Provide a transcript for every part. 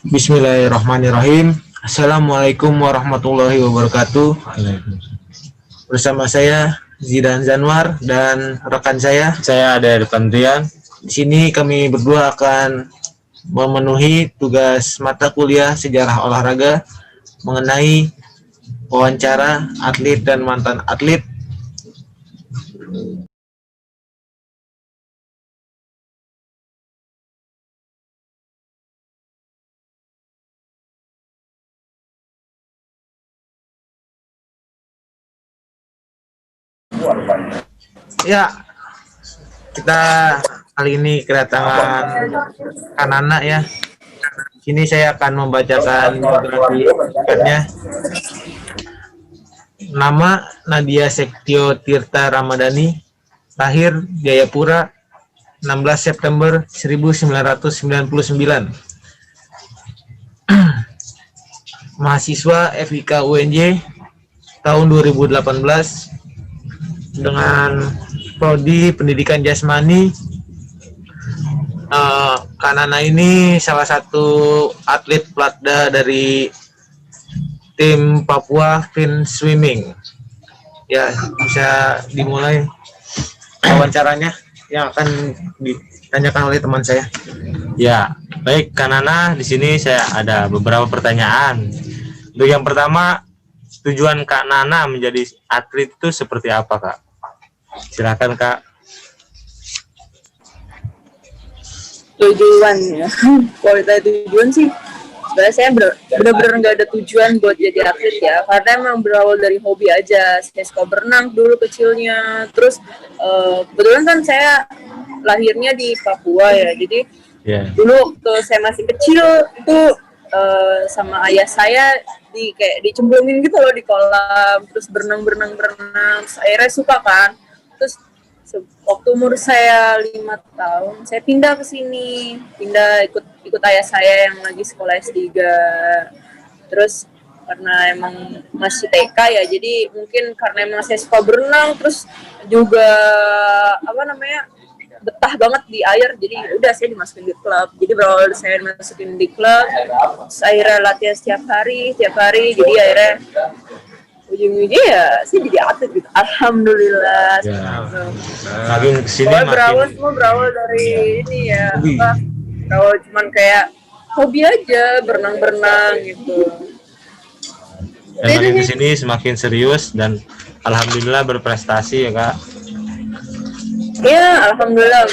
Bismillahirrahmanirrahim. Assalamualaikum warahmatullahi wabarakatuh. Bersama saya Zidan Zanwar dan rekan saya ada Irfantrian. Di sini kami berdua akan memenuhi tugas mata kuliah sejarah olahraga mengenai wawancara atlet dan mantan atlet. Ya, kita kali ini kedatangan Kanana ya. Sini saya akan membacakan biografi singkatnya. Nama Nadia Sektio Tirta Ramadhani, lahir Jayapura 16 September 1999. Mahasiswa FIK UNJ tahun 2018 dengan prodi Pendidikan Jasmani. Kanana ini salah satu atlet pelatda dari tim Papua Fin Swimming. Ya, bisa dimulai wawancaranya yang akan ditanyakan oleh teman saya. Ya, baik Kanana, di sini saya ada beberapa pertanyaan. Untuk yang pertama, tujuan Kak Nana menjadi atlet itu seperti apa, Kak? Silakan, Kak. Tujuan ya. Kalau ditanya tujuan sih, sebenarnya saya benar-benar nggak ada tujuan buat jadi atlet ya, karena emang berawal dari hobi aja. Saya suka berenang dulu kecilnya, terus kebetulan kan saya lahirnya di Papua ya, jadi dulu waktu saya masih kecil itu sama ayah saya kayak dicemplungin gitu loh di kolam, terus berenang, terus akhirnya suka kan. Terus waktu umur saya 5 tahun, saya pindah ke sini, ikut ayah saya yang lagi sekolah S3. Terus karena emang masih TK ya, jadi mungkin karena emang saya suka berenang, terus juga betah banget di air, jadi udah saya dimasukin di klub. Jadi berawal saya dimasukin di klub, saya latihan setiap hari, jadi akhirnya ujung-ujungnya ya sih jadi atlet gitu. Alhamdulillah. Ya. Makin kesini berawal dari ini ya, berawal cuman kayak hobi aja, berenang gitu. Dan makin kesini semakin serius dan alhamdulillah berprestasi ya, Kak. Ya, alhamdulillah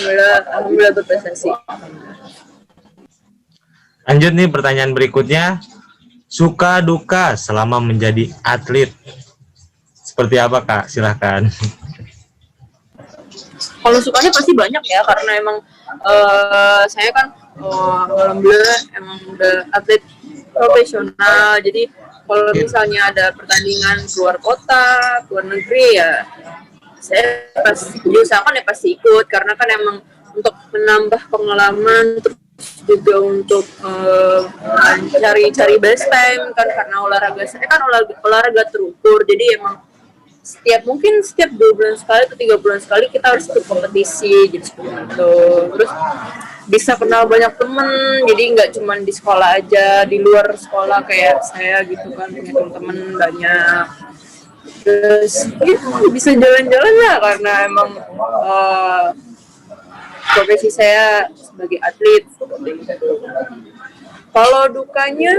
berprestasi. Lanjut nih pertanyaan berikutnya. Suka duka selama menjadi atlet seperti apa, Kak? Silahkan. Kalau sukanya pasti banyak ya, karena emang saya kan alhamdulillah emang udah atlet profesional. Jadi kalau misalnya ada pertandingan keluar kota, keluar negeri ya, saya diusahakan ya pasti ikut, karena kan emang untuk menambah pengalaman, terus juga untuk cari best time kan, karena olahraga saya kan olahraga terukur. Jadi emang setiap 2 bulan sekali atau 3 bulan sekali kita harus ikut kompetisi, jadi seperti itu. Terus bisa kenal banyak temen, jadi nggak cuma di sekolah aja, di luar sekolah kayak saya gitu kan, punya teman-teman banyak. Terus bisa jalan-jalan lah, karena emang profesi saya sebagai atlet. Kalau dukanya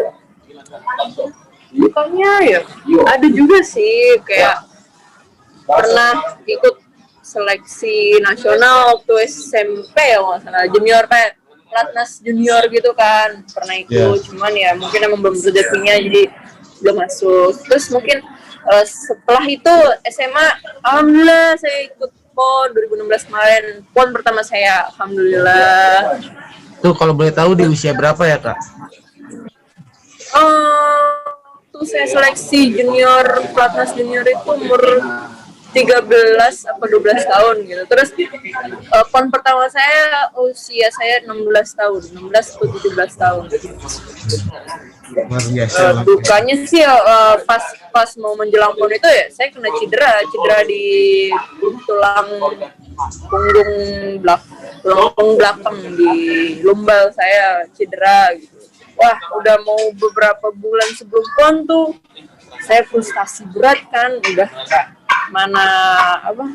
ya ada juga sih, kayak pernah ikut seleksi nasional waktu SMP ya, nggak salah, junior kayak pelatnas junior gitu kan, pernah ikut. Cuman ya mungkin emang belum rezekinya, jadi belum masuk. Terus mungkin setelah itu SMA, alhamdulillah saya ikut PON 2016 kemarin, PON pertama saya, alhamdulillah. Tuh kalau boleh tahu di usia berapa ya, Kak? Tuh saya seleksi junior, pelatnas junior itu umur 13 atau 12 tahun gitu. Terus PON pertama saya usia saya 16 atau 17 tahun. Luar biasa. Dukanya sih pas mau menjelang PON itu ya saya kena cedera di tulang punggung belakang, di lumbal saya cedera gitu. wah udah mau beberapa bulan sebelum PON tuh saya frustasi berat kan, udah mana apa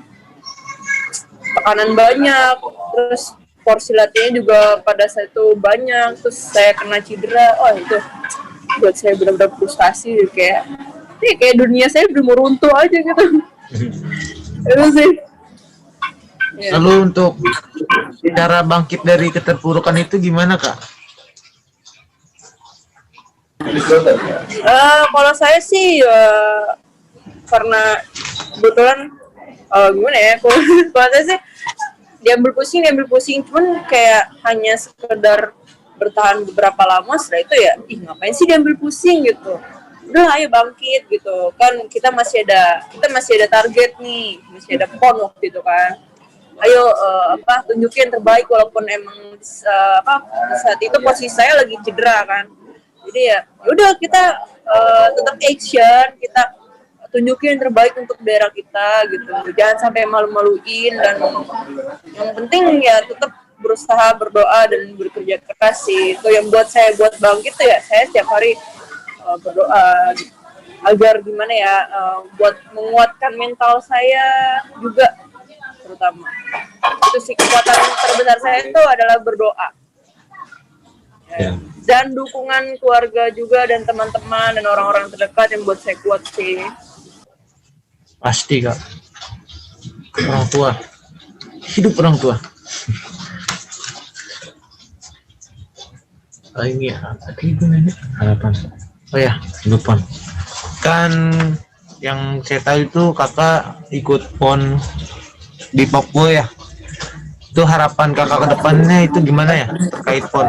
tekanan banyak, terus porsi latihannya juga pada saat itu banyak, terus saya kena cedera. Oh itu buat saya benar-benar frustasi, kayak dunia saya udah mau runtuh aja gitu. Itu sih. Ya. Lalu untuk cara bangkit dari keterpurukan itu gimana kak? Kalau saya sih karena kebetulan gimana ya, kalau saya sih diambil pusing, cuman kayak hanya sekedar bertahan beberapa lama, setelah itu ya ngapain sih diambil pusing gitu, udah ayo bangkit gitu kan, kita masih ada target nih, masih ada PON waktu itu kan, ayo tunjukin terbaik, walaupun emang saat itu posisi saya lagi cedera kan, jadi ya udah kita tetap action, kita tunjukin yang terbaik untuk daerah kita gitu, jangan sampai malu-maluin, dan yang penting ya tetap berusaha, berdoa dan bekerja keras sih, itu yang buat bangkit tuh ya, saya setiap hari berdoa gitu. Agar gimana ya, buat menguatkan mental saya juga, terutama itu sih kekuatan terbesar saya itu adalah berdoa ya. Dan dukungan keluarga juga dan teman-teman dan orang-orang terdekat yang buat saya kuat sih. Pasti kak, orang tua, hidup orang tua. Ini ya, tadi gue nanya harapan. Oh ya, Depan. kan yang saya tahu itu kakak ikut PON di Papua ya. Itu harapan kakak ke depannya itu gimana ya terkait PON?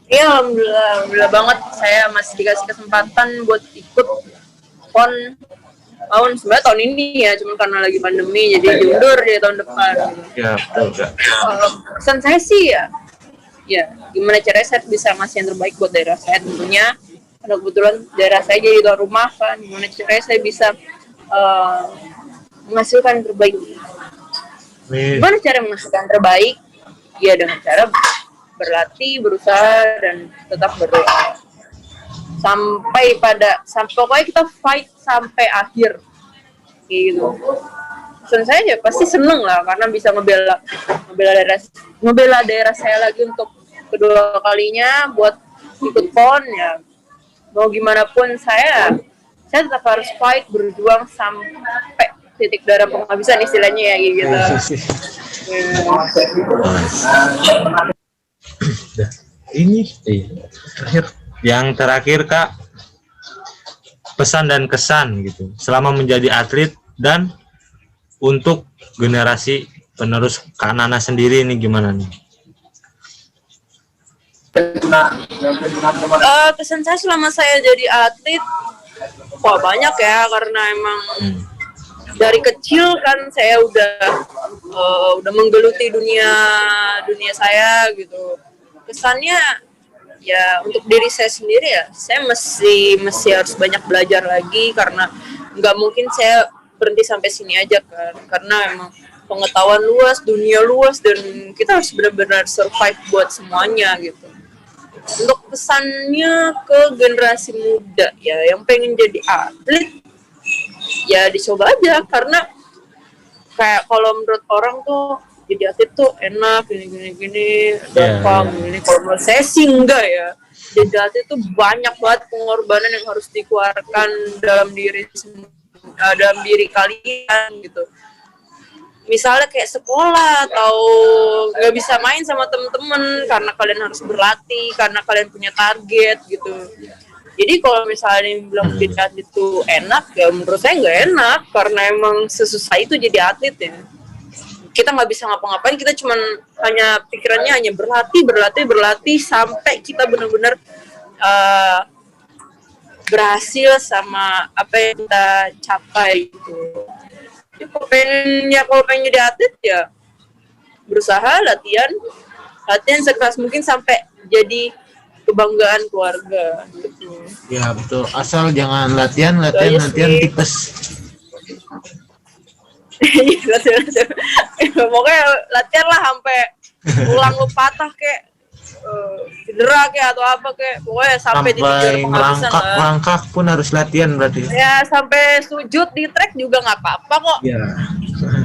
Iya, alhamdulillah banget saya masih dikasih kesempatan buat ikut PON sebenarnya tahun ini ya, cuma karena lagi pandemi jadi diundur ya tahun depan. Ya betul kak. Pesan saya sih ya gimana caranya saya bisa ngasih yang terbaik buat daerah saya tentunya, karena kebetulan daerah saya jadi tuan rumah kan, gimana caranya saya bisa menghasilkan yang terbaik. Gimana cara menghasilkan yang terbaik? Ya dengan cara berlatih, berusaha, dan tetap berdoa sampai pokoknya kita fight sampai akhir gitu. Saya ya pasti seneng lah karena bisa ngebela daerah saya lagi untuk kedua kalinya buat ikut PON ya. Mau gimana pun saya tetap harus fight, berjuang sampai titik darah penghabisan istilahnya ya gitu. Ini terakhir. Yang terakhir kak, pesan dan kesan gitu selama menjadi atlet dan untuk generasi penerus Kak Nana sendiri ini gimana nih? Kesan saya selama saya jadi atlet banyak ya, karena emang dari kecil kan saya udah menggeluti dunia saya gitu. Kesannya ya untuk diri saya sendiri ya, saya masih harus banyak belajar lagi, karena nggak mungkin saya berhenti sampai sini aja kan, karena emang pengetahuan luas, dunia luas, dan kita harus benar-benar survive buat semuanya gitu. Untuk pesannya ke generasi muda ya, yang pengen jadi atlet ya dicoba aja, karena kayak kalau menurut orang tuh jadi atlet tuh enak, gini gampang, gini. Kalau menurut saya sih enggak ya. Jadi atlet tuh banyak banget pengorbanan yang harus dikeluarkan dalam diri kalian gitu. Misalnya kayak sekolah atau nggak bisa main sama temen-temen karena kalian harus berlatih, karena kalian punya target gitu. Jadi kalau misalnya bilang jadi atlet itu enak, ya menurut saya nggak enak, karena emang sesusah itu jadi atlet ya. Kita nggak bisa ngapa-ngapain, kita cuman pikirannya hanya berlatih sampai kita benar-benar berhasil sama apa yang kita capai gitu. Jadi kalau pengen jadi atlet ya berusaha latihan sekeras mungkin sampai jadi kebanggaan keluarga gitu. Ya betul, asal jangan latihan tipes. Pokoknya latihan lah sampai tulang lu patah kek, cedera kayak atau apa kayak, pokoknya sampai di tujuan Sampai penghabisan lah. merangkak pun harus latihan berarti. Ya sampai sujud di track juga nggak apa-apa kok. Iya.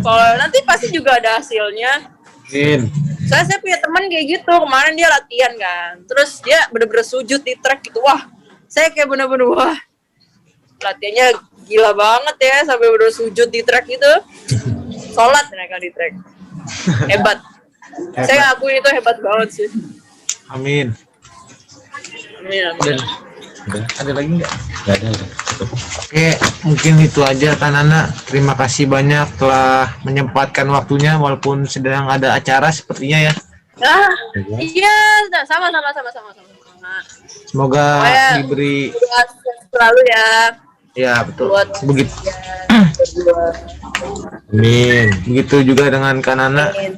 Kalau nanti pasti juga ada hasilnya. Mungkin. Saya punya teman kayak gitu, kemarin dia latihan kan, terus dia bener-bener sujud di track gitu. Wah, saya kayak bener-bener wah, latihannya gila banget ya, sampai bener sujud di track gitu. Sholat mereka di track. Hebat. Saya akui itu hebat banget sih. Amin. Amin, amin. Ada lagi nggak? Nggak ada. Oke, mungkin itu aja Kak Nana. Terima kasih banyak telah menyempatkan waktunya walaupun sedang ada acara sepertinya ya. Ah, iya, sama-sama. Semoga Pokoknya diberi selalu ya. ya betul. Buat Begitu Amin. begitu juga dengan Kak Nana. Amin.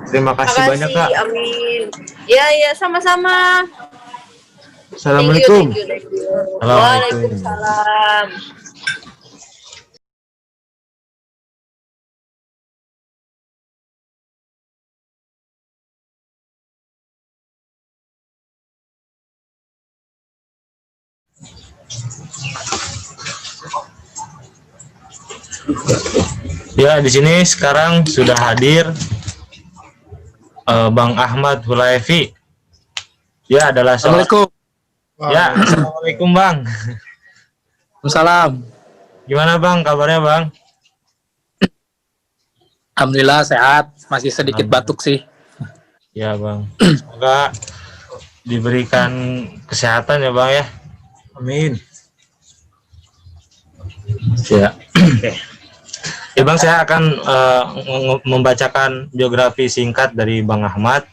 Terima kasih banyak Kak. Amin. Iya, sama-sama. Assalamualaikum. Thank you. Assalamualaikum. Waalaikumsalam. Ya, di sini sekarang sudah hadir Bang Ahmad Hulaifi. Ya, adalah Assalamualaikum. Ya, assalamualaikum Bang. Waalaikumsalam. Gimana Bang kabarnya Bang? Alhamdulillah sehat, masih sedikit batuk sih. Ya Bang. Semoga diberikan kesehatan ya Bang ya. Amin. Ya. Ya Bang, saya akan membacakan biografi singkat dari Bang Ahmad.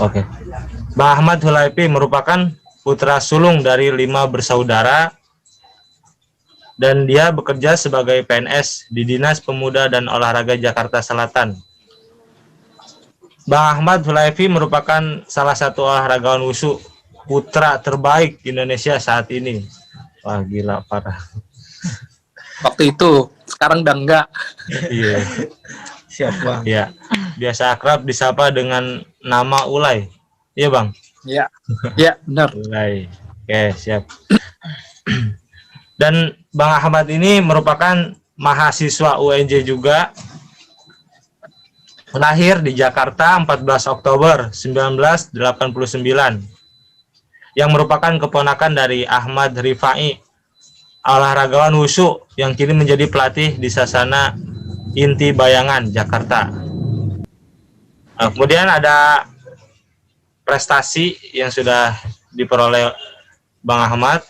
Oke. Bang Ahmad Hulaifi merupakan putra sulung dari 5 bersaudara dan dia bekerja sebagai PNS di Dinas Pemuda dan Olahraga Jakarta Selatan. Bang Ahmad Hulaifi merupakan salah satu olahragawan wushu putra terbaik di Indonesia saat ini. Wah, gila parah. Waktu itu, sekarang udah enggak. Iya. Siap Bang. Ya, biasa akrab disapa dengan nama Ulay. Iya Bang. Ya, ya benar. Ulay. Oke, siap. Dan Bang Ahmad ini merupakan mahasiswa UNJ juga. Lahir di Jakarta 14 Oktober 1989. Yang merupakan keponakan dari Ahmad Rifai, olahragawan wushu yang kini menjadi pelatih di Sasana Inti Bayangan, Jakarta. Nah, kemudian ada prestasi yang sudah diperoleh Bang Ahmad,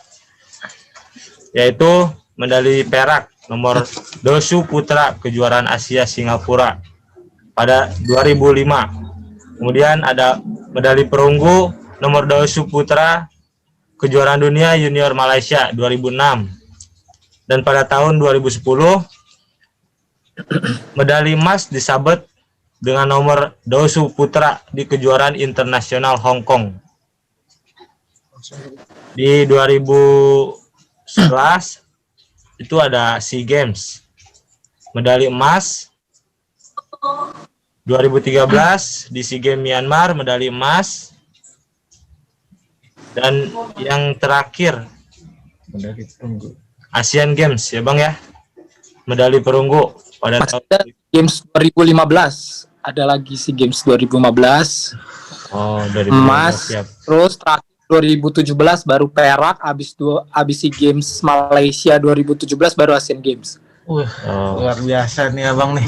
yaitu medali perak nomor Dosu Putra kejuaraan Asia Singapura pada 2005. Kemudian ada medali perunggu nomor Dosu Putra kejuaraan dunia junior Malaysia 2006. Dan pada tahun 2010 medali emas disabet dengan nomor Dosu Putra di kejuaraan internasional Hong Kong. Di 2011 itu ada SEA Games, medali emas. 2013 di SEA Games Myanmar, medali emas. Dan yang terakhir Medali perunggu. Asian Games ya Bang ya, medali perunggu pada Masih tahun ada Games 2015. Ada lagi SEA Games 2015. dari Emas. siap. Terus terakhir 2017 baru perak, habis SEA Games Malaysia 2017 baru Asian Games. Oh. Luar biasa nih Abang nih.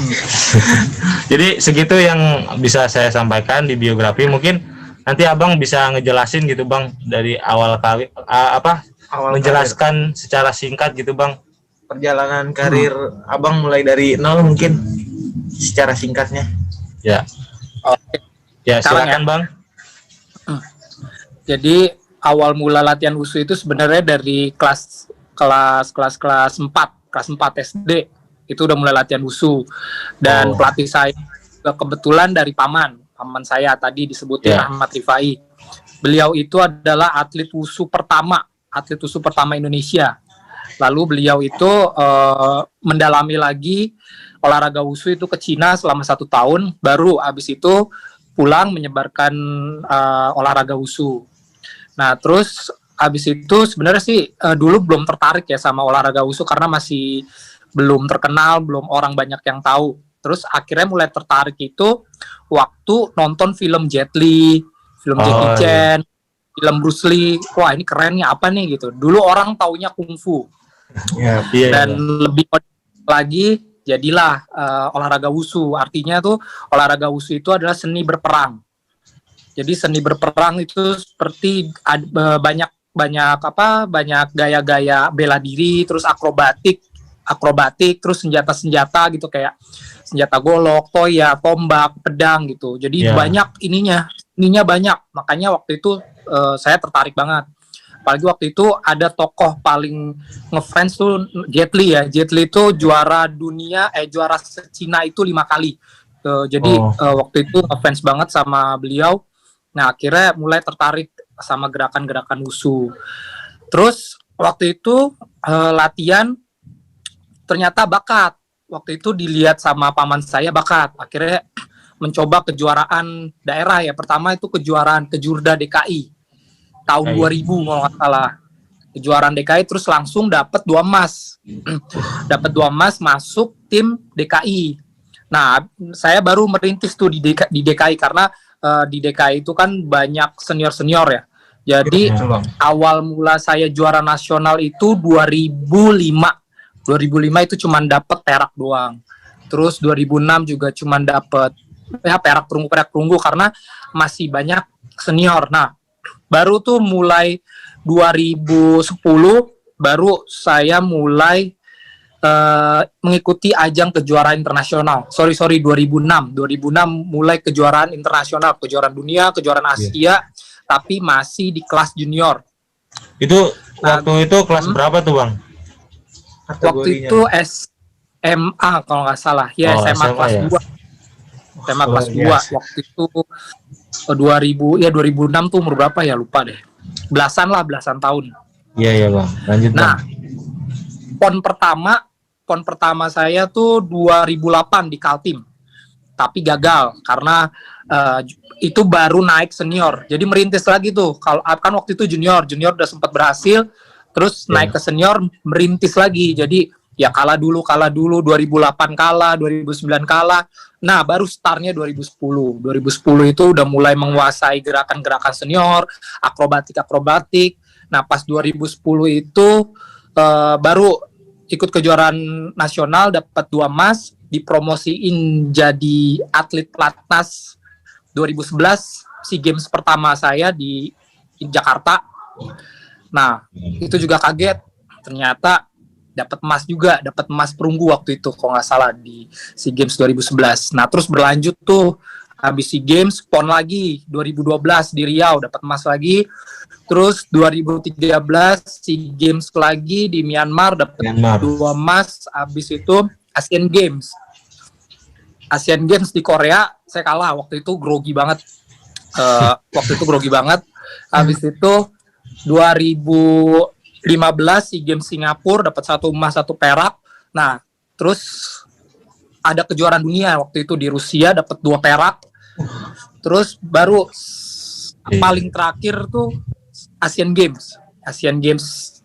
Jadi segitu yang bisa saya sampaikan di biografi. Mungkin nanti Abang bisa ngejelasin gitu Bang dari awal kali Awal menjelaskan secara singkat gitu Bang. perjalanan karir Abang mulai dari nol mungkin secara singkatnya. Ya. Oke. Ya, Sekarang silakan Bang. Jadi awal mula latihan wushu itu sebenarnya dari kelas 4 SD. Itu udah mulai latihan wushu. Dan pelatih saya kebetulan dari paman saya tadi disebutin Ahmad Rifai. Beliau itu adalah atlet wushu pertama Indonesia. Lalu beliau itu mendalami lagi olahraga wushu itu ke Cina selama 1 tahun. Baru abis itu pulang menyebarkan olahraga wusu. Nah, terus habis itu sebenarnya sih dulu belum tertarik ya sama olahraga wusu karena masih belum terkenal, belum orang banyak yang tahu. Terus akhirnya mulai tertarik itu waktu nonton film Jet Li, film Jackie Chan, film Bruce Lee. Wah, ini keren nih, apa nih gitu. Dulu orang taunya kungfu. Ya. Dan lebih lagi jadilah olahraga wusu. Artinya tuh olahraga wusu itu adalah seni berperang. Jadi seni berperang itu seperti banyak gaya-gaya bela diri, terus akrobatik, terus senjata-senjata gitu kayak senjata golok, toya, tombak, pedang gitu. Jadi banyak ininya banyak. Makanya waktu itu saya tertarik banget. Apalagi waktu itu ada tokoh paling ngefans tuh Jet Li ya. Jet Li itu juara dunia, juara Cina itu 5 kali. Jadi waktu itu ngefans banget sama beliau. Nah, akhirnya mulai tertarik sama gerakan-gerakan wusu. Terus waktu itu latihan ternyata bakat. Waktu itu dilihat sama paman saya bakat. Akhirnya mencoba kejuaraan daerah ya. Pertama itu kejuaraan Kejurda DKI. Tahun 2000 kalau nggak salah. Kejuaraan DKI terus langsung dapat 2 emas. Dapat 2 emas masuk tim DKI. Nah, saya baru merintis tuh di DKI karena di DKI itu kan banyak senior-senior ya. Jadi awal mula saya juara nasional itu 2005. 2005 itu cuma dapat perak doang. Terus 2006 juga cuma dapat perak perunggu karena masih banyak senior. Nah, baru tuh mulai 2010 baru saya mulai mengikuti ajang kejuaraan internasional. Sorry 2006 mulai kejuaraan internasional, kejuaraan dunia, kejuaraan Asia, tapi masih di kelas junior. Itu waktu itu kelas berapa tuh, Bang? Waktu itu SMA kalau nggak salah. Ya, SMA kelas 2. SMA kelas 2 waktu itu 2006 tuh umur berapa ya, lupa deh. Belasan tahun. Iya, Bang. Lanjut, Bang. Nah, pon pertama saya tuh 2008 di Kaltim. Tapi gagal karena itu baru naik senior. Jadi merintis lagi tuh. Kalau kan waktu itu junior udah sempat berhasil, terus naik ke senior merintis lagi. Jadi ya kalah dulu 2008 kalah, 2009 kalah. Nah, baru startnya 2010. 2010 itu udah mulai menguasai gerakan-gerakan senior, akrobatik. Nah, pas 2010 itu baru ikut kejuaraan nasional, dapat 2 emas, dipromosiin jadi atlet pelatnas 2011, SEA Games pertama saya di Jakarta. Nah, itu juga kaget. Ternyata dapat emas perunggu waktu itu, kalau nggak salah di SEA Games 2011. Nah, terus berlanjut tuh, habis SEA Games, PON lagi, 2012 di Riau, dapat emas lagi. Terus 2013 SEA Games lagi di Myanmar, dapat 2 emas. Habis itu Asian Games di Korea, saya kalah. Waktu itu grogi banget. Habis itu 2015 SEA Games Singapura, dapat 1 emas 1 perak. Nah, terus ada kejuaraan dunia waktu itu di Rusia, dapat 2 perak. Terus baru paling terakhir tuh Asian Games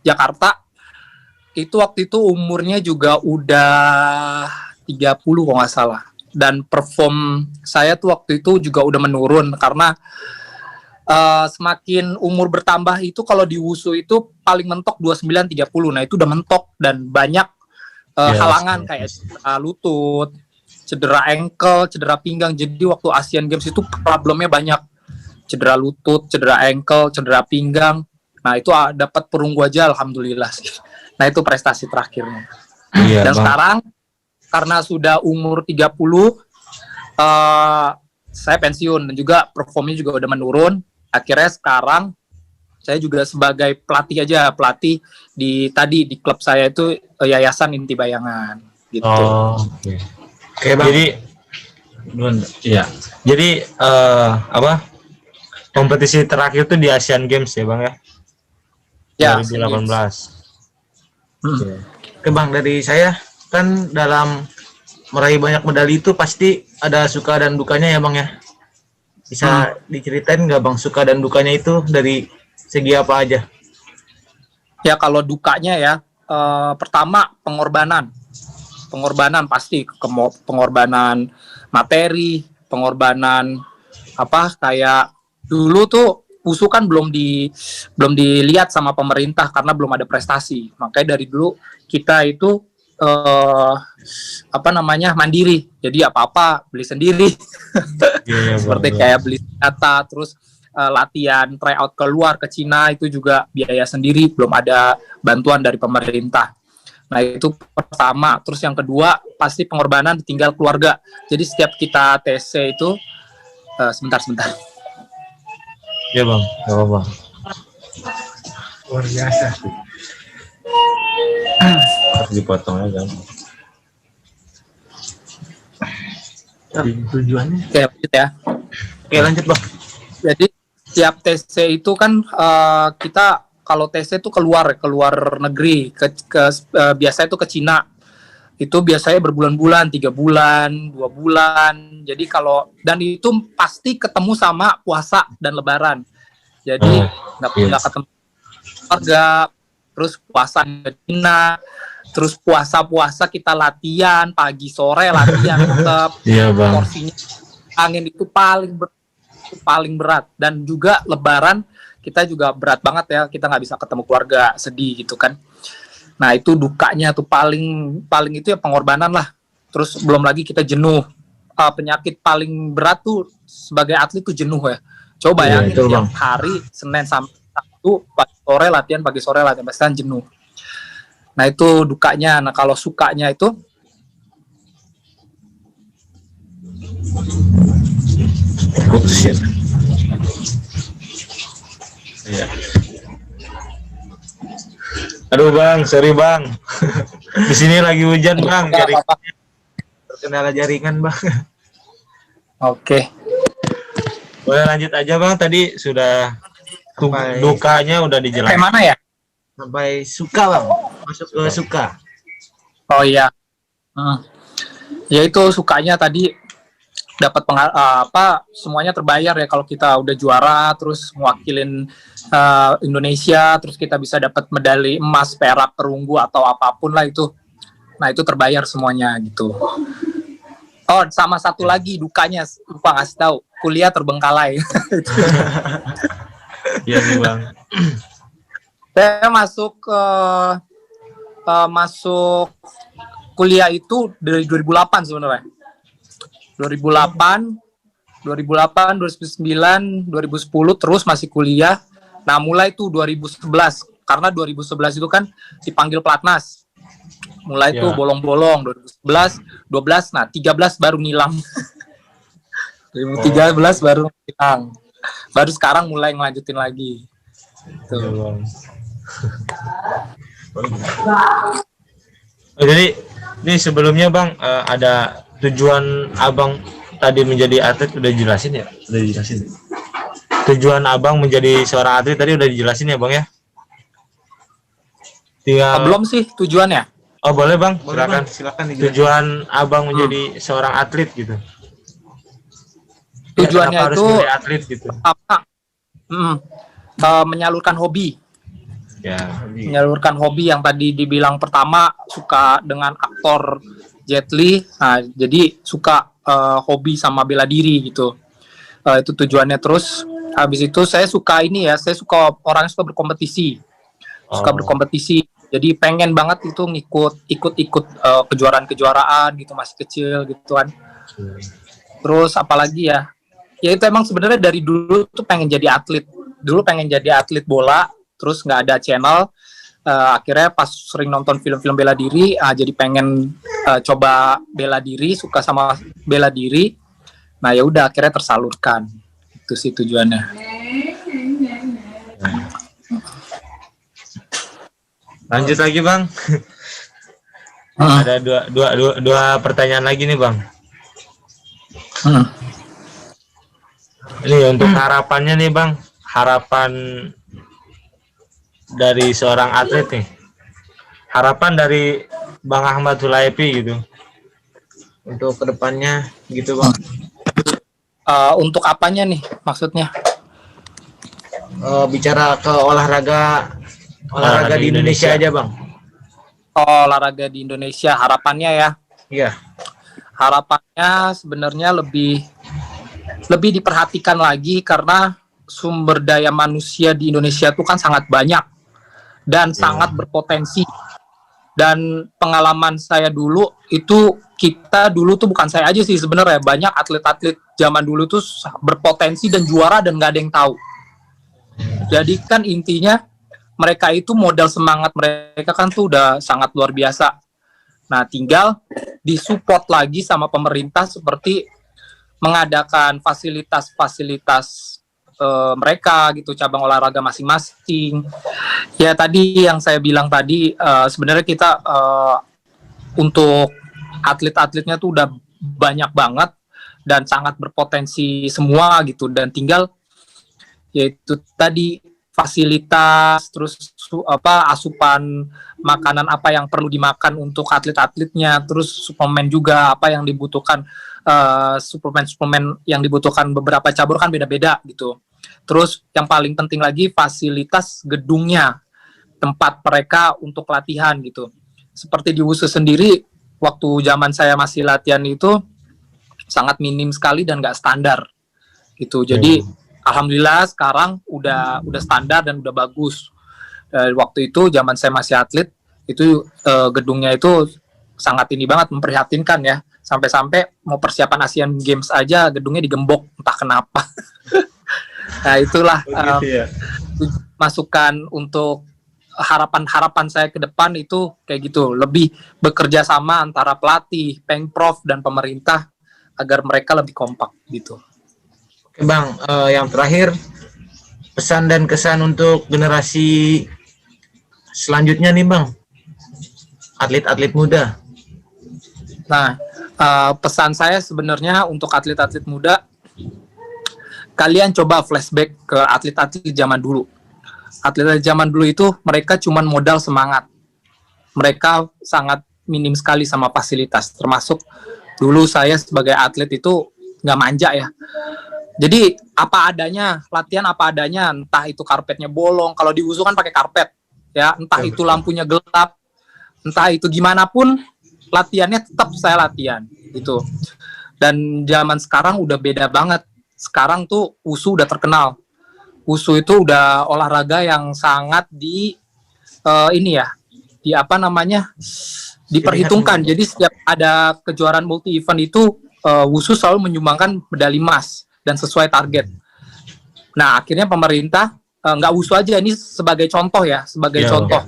Jakarta. Itu waktu itu umurnya juga udah 30 kalau nggak salah. Dan perform saya tuh waktu itu juga udah menurun karena semakin umur bertambah itu kalau di wusu itu paling mentok 29-30. Nah, itu udah mentok dan banyak halangan kayak lutut, cedera ankle, cedera pinggang. Jadi waktu Asian Games itu problemnya banyak. Cedera lutut, cedera ankle, cedera pinggang. Nah, itu dapat perunggu aja, alhamdulillah sih. Nah, itu prestasi terakhirnya. Iya, dan Bang. Sekarang karena sudah umur 30, saya pensiun dan juga performnya juga udah menurun. Akhirnya sekarang saya juga sebagai pelatih di klub saya itu Yayasan Inti Bayangan gitu. Oh, oke. Oke, Bang. Jadi kompetisi terakhir tuh di Asian Games ya, Bang ya? Ya, 2018. Oke, Bang, dari saya kan dalam meraih banyak medali itu pasti ada suka dan dukanya ya, Bang ya. Bisa diceritain nggak Bang suka dan dukanya itu dari segi apa aja? Ya kalau dukanya ya, pertama pengorbanan pasti, pengorbanan materi, pengorbanan apa, kayak dulu tuh USU kan belum dilihat sama pemerintah karena belum ada prestasi. Makanya dari dulu kita itu apa namanya, mandiri. Jadi apa-apa beli sendiri. Seperti kayak beli senjata, terus latihan tryout keluar ke Cina itu juga biaya sendiri, belum ada bantuan dari pemerintah. Nah itu pertama. Terus yang kedua pasti pengorbanan tinggal keluarga. Jadi setiap kita TC itu sebentar. Ya Bang, nggak apa-apa. Luar biasa. Harus dipotong aja. Tujuannya? Oke, lanjut ya. Oke, lanjut Bang. Jadi setiap TC itu kan kita kalau TC itu keluar negeri, biasanya itu ke Cina. Itu biasanya berbulan-bulan, 3 bulan, 2 bulan. Jadi dan itu pasti ketemu sama puasa dan Lebaran. Jadi nggak ketemu keluarga, terus puasa ke Cina, terus puasa kita latihan pagi sore latihan tetap. Iya Bang. Porsinya angin itu paling berat, dan juga Lebaran kita juga berat banget ya, kita nggak bisa ketemu keluarga, sedih gitu kan. Nah itu dukanya tuh paling itu ya pengorbanan lah. Terus belum lagi kita jenuh. Penyakit paling berat tuh sebagai atlet tuh jenuh ya. Coba ya, tiap hari Senin sampai Sabtu pagi sore latihan pasti kan jenuh. Nah itu dukanya. Nah kalau sukanya itu Iya. Aduh Bang, sorry Bang. Di sini lagi hujan Bang, Terkendala jaringan Bang. Oke. Boleh lanjut aja Bang, tadi sudah dukanya udah dijelasin. Kayak mana ya? Sampai suka Bang, masuk ke suka. Oh iya. Ya itu sukanya tadi dapat semuanya terbayar ya, kalau kita udah juara terus mewakilin Indonesia, terus kita bisa dapat medali emas, perak, perunggu atau apapun lah itu. Nah itu terbayar semuanya gitu. Oh sama satu lagi dukanya, lupa ngasih tahu, kuliah terbengkalai. Iya nih Bang. Saya masuk kuliah itu dari 2008 sebenarnya. 2008, 2009, 2010 terus masih kuliah. Nah, mulai itu 2011 karena 2011 itu kan dipanggil pelatnas. Mulai itu bolong-bolong 2011, 12, nah 13 baru ngilang. 2013 baru ngilang. Baru sekarang mulai ngelanjutin lagi. Tuh. Jadi ini sebelumnya Bang ada tujuan Abang tadi menjadi atlet udah dijelasin ya? Udah dijelasin. Tujuan Abang menjadi seorang atlet tadi udah dijelasin ya Bang ya? Tinggal... belum sih tujuannya. Oh boleh Bang, Silakan. Tujuan Abang menjadi seorang atlet gitu. Tujuannya ya, itu atlet gitu. Menyalurkan hobi. Ya. Menyalurkan hobi yang tadi dibilang pertama, suka dengan aktor Jet Li. Nah, jadi suka hobi sama bela diri gitu. Itu tujuannya. Terus habis itu saya suka saya suka orang yang suka berkompetisi. Suka berkompetisi. Jadi pengen banget itu ikut kejuaraan-kejuaraan gitu, masih kecil gitu kan. Terus apalagi ya? Ya itu emang sebenarnya dari dulu tuh pengen jadi atlet. Dulu pengen jadi atlet bola, terus nggak ada channel. Akhirnya pas sering nonton film-film bela diri, jadi pengen coba bela diri, suka sama bela diri. Nah ya udah akhirnya tersalurkan. Itu sih tujuannya. Lanjut lagi Bang. Ada dua pertanyaan lagi nih Bang. Ini untuk harapannya nih Bang, harapan dari seorang atlet nih, harapan dari Bang Ahmad Hulaifi gitu untuk kedepannya gitu Bang. Untuk apanya nih maksudnya? Bicara ke olahraga di Indonesia aja bang. Olahraga di Indonesia, harapannya ya. Iya. Harapannya sebenarnya lebih diperhatikan lagi karena sumber daya manusia di Indonesia itu kan sangat banyak dan sangat berpotensi. Dan pengalaman saya dulu itu, kita dulu tuh, bukan saya aja sih sebenarnya, banyak atlet-atlet zaman dulu tuh berpotensi dan juara dan nggak ada yang tahu. Jadi kan intinya mereka itu modal semangat mereka kan tuh udah sangat luar biasa. Nah, tinggal disupport lagi sama pemerintah seperti mengadakan fasilitas-fasilitas mereka gitu, cabang olahraga masing-masing. Ya tadi yang saya bilang tadi, sebenarnya kita untuk atlet-atletnya tuh udah banyak banget dan sangat berpotensi semua gitu, dan tinggal yaitu tadi fasilitas, terus asupan makanan apa yang perlu dimakan untuk atlet-atletnya, terus suplemen juga apa yang dibutuhkan, suplemen yang dibutuhkan beberapa cabur kan beda-beda gitu. Terus yang paling penting lagi fasilitas gedungnya, tempat mereka untuk latihan gitu. Seperti di WUSU sendiri, waktu zaman saya masih latihan itu sangat minim sekali dan nggak standar gitu. Jadi alhamdulillah sekarang udah standar dan udah bagus. Waktu itu zaman saya masih atlet itu gedungnya itu sangat ini banget, memprihatinkan ya. Sampai-sampai mau persiapan Asian Games aja gedungnya digembok entah kenapa. Nah itulah masukan untuk harapan saya ke depan itu kayak gitu, lebih bekerja sama antara pelatih, Pengprov dan pemerintah agar mereka lebih kompak gitu. Oke bang, yang terakhir pesan dan kesan untuk generasi selanjutnya nih bang, atlet-atlet muda. Nah, pesan saya sebenarnya untuk atlet-atlet muda, kalian coba flashback ke atlet-atlet zaman dulu. Atlet-atlet zaman dulu itu mereka cuma modal semangat. Mereka sangat minim sekali sama fasilitas. Termasuk dulu saya sebagai atlet itu nggak manja ya. Jadi apa adanya, latihan apa adanya, entah itu karpetnya bolong. Kalau di WUSU kan pakai karpet, ya. Entah itu lampunya gelap, entah itu gimana pun, latihannya tetap saya latihan gitu. Dan zaman sekarang udah beda banget. Sekarang tuh WUSU udah terkenal. WUSU itu udah olahraga yang sangat diperhitungkan. Jadi setiap ada kejuaraan multi event itu WUSU selalu menyumbangkan medali emas dan sesuai target. Nah, akhirnya pemerintah nggak WUSU aja, ini sebagai contoh ya, sebagai contoh.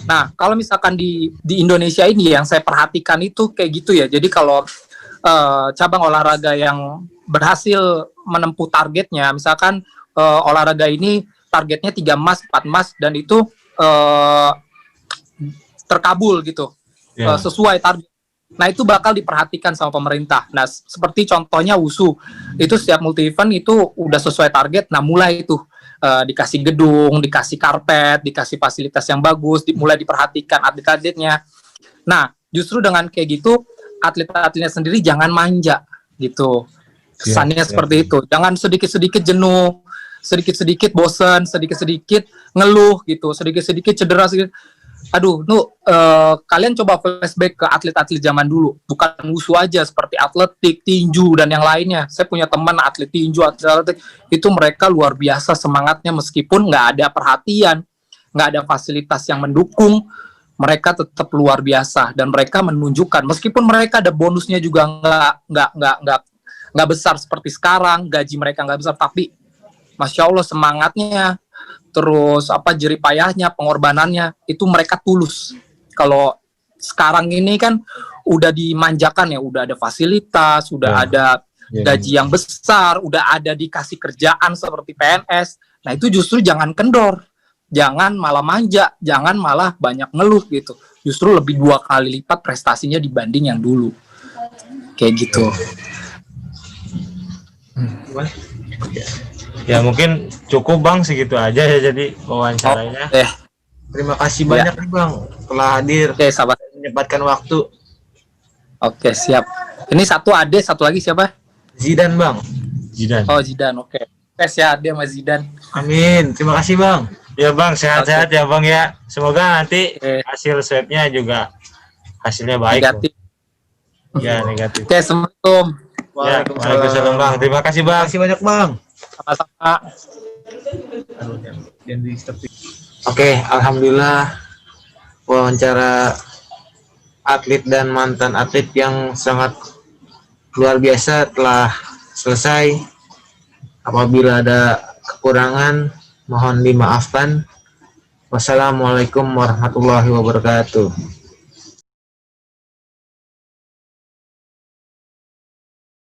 Nah, kalau misalkan di Indonesia ini yang saya perhatikan itu kayak gitu ya. Jadi kalau cabang olahraga yang berhasil menempuh targetnya, misalkan olahraga ini targetnya 3 emas, 4 emas, dan itu terkabul gitu, sesuai target. Nah, itu bakal diperhatikan sama pemerintah. Nah, seperti contohnya WUSU, itu setiap multi event itu udah sesuai target. Nah, mulai itu dikasih gedung, dikasih karpet, dikasih fasilitas yang bagus, mulai diperhatikan atlet-atletnya. Nah, justru dengan kayak gitu, atlet-atletnya sendiri jangan manja gitu. Kesannya seperti itu. Jangan sedikit-sedikit jenuh, sedikit-sedikit bosan, sedikit-sedikit ngeluh gitu, sedikit-sedikit cedera, aduh, kalian coba flashback ke atlet-atlet zaman dulu, bukan WUSU aja, seperti atletik, tinju, dan yang lainnya. Saya punya teman atlet tinju, atlet itu mereka luar biasa semangatnya, meskipun nggak ada perhatian, nggak ada fasilitas yang mendukung, mereka tetap luar biasa, dan mereka menunjukkan, meskipun mereka ada bonusnya juga nggak besar seperti sekarang, gaji mereka nggak besar, tapi Masya Allah semangatnya, terus jerih payahnya, pengorbanannya, itu mereka tulus. Kalau sekarang ini kan udah dimanjakan ya, udah ada fasilitas, udah ada gaji yang besar, udah ada dikasih kerjaan seperti PNS. Nah, itu justru jangan kendor, jangan malah manja, jangan malah banyak ngeluh gitu. Justru lebih 2 kali lipat prestasinya dibanding yang dulu. Kayak gitu. Ya mungkin cukup bang, segitu aja ya jadi wawancaranya. Terima kasih banyak nih bang telah hadir. Oke, sahabat, menyempatkan waktu. Oke, siap. Ini satu Ade, satu lagi siapa? Zidan bang. Zidane. Oh, Zidane, oke. Tes ya, dia sama Zidane. Amin. Terima kasih Bang. Ya Bang, sehat-sehat ya Bang ya. Semoga nanti Oke. hasil swabnya juga hasilnya baik. Negatif. Bang. Ya, negatif. Oke, Assalamualaikum. Ya, waalaikumsalam Bang. Terima kasih Terima Bang. kasih banyak Bang. Sama-sama. Oke, alhamdulillah wawancara atlet dan mantan atlet yang sangat luar biasa telah selesai. Apabila ada kekurangan mohon dimaafkan. Wassalamualaikum warahmatullahi wabarakatuh.